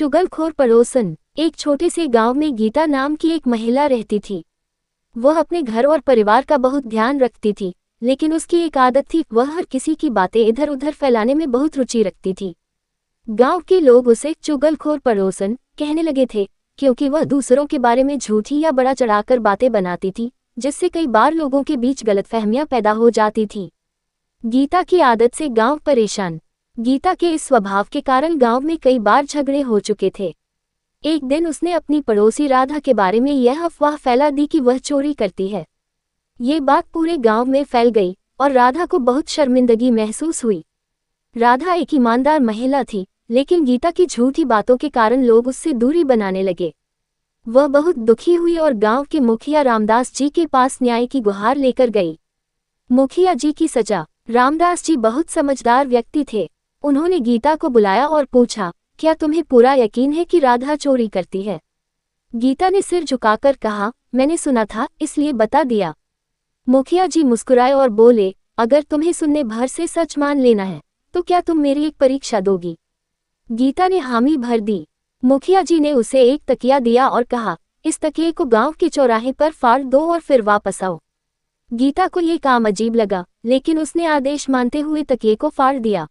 चुगलखोर पड़ोसन। एक छोटे से गांव में गीता नाम की एक महिला रहती थी। वह अपने घर और परिवार का बहुत ध्यान रखती थी, लेकिन उसकी एक आदत थी, वह हर किसी की बातें इधर उधर फैलाने में बहुत रुचि रखती थी। गांव के लोग उसे चुगलखोर पड़ोसन कहने लगे थे, क्योंकि वह दूसरों के बारे में झूठी या बड़ा चढ़ाकर बातें बनाती थी, जिससे कई बार लोगों के बीच गलतफहमियां पैदा हो जाती थी। गीता की आदत से गांव परेशान। गीता के इस स्वभाव के कारण गांव में कई बार झगड़े हो चुके थे। एक दिन उसने अपनी पड़ोसी राधा के बारे में यह अफवाह फैला दी कि वह चोरी करती है। ये बात पूरे गांव में फैल गई और राधा को बहुत शर्मिंदगी महसूस हुई। राधा एक ईमानदार महिला थी, लेकिन गीता की झूठी बातों के कारण लोग उससे दूरी बनाने लगे। वह बहुत दुखी हुई और गांव के मुखिया रामदास जी के पास न्याय की गुहार लेकर गई। मुखिया जी की सजा। रामदास जी बहुत समझदार व्यक्ति थे। उन्होंने गीता को बुलाया और पूछा, क्या तुम्हें पूरा यकीन है कि राधा चोरी करती है? गीता ने सिर झुकाकर कहा, मैंने सुना था इसलिए बता दिया। मुखिया जी मुस्कुराए और बोले, अगर तुम्हें सुनने भर से सच मान लेना है तो क्या तुम मेरी एक परीक्षा दोगी? गीता ने हामी भर दी। मुखिया जी ने उसे एक तकिया दिया और कहा, इस तकिए को गांव के चौराहे पर फाड़ दो और फिर वापस आओ। गीता को ये काम अजीब लगा, लेकिन उसने आदेश मानते हुए तकिए को फाड़ दिया।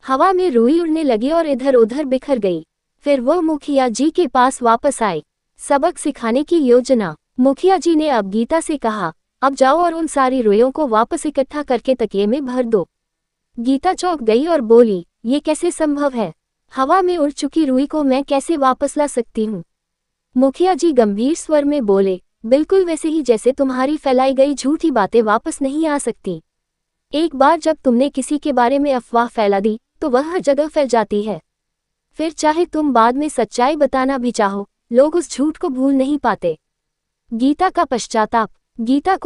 हवा में रुई उड़ने लगी और इधर उधर बिखर गई। फिर वह मुखिया जी के पास वापस आए। सबक सिखाने की योजना। मुखिया जी ने अब गीता से कहा, अब जाओ और उन सारी रुइयों को वापस इकट्ठा करके तकिए में भर दो। गीता चौंक गई और बोली, ये कैसे संभव है? हवा में उड़ चुकी रुई को मैं कैसे वापस ला सकती हूँ? मुखिया जी गंभीर स्वर में बोले, बिल्कुल वैसे ही जैसे तुम्हारी फैलाई गई झूठी बातें वापस नहीं आ सकती। एक बार जब तुमने किसी के बारे में अफवाह फैला दी तो वह हर जगह फैल जाती है। फिर चाहे तुम बाद में सच्चाई बताना भी चाहो, लोग उस झूठ को भूल नहीं पाते। गीता का पश्चाताप। गीता को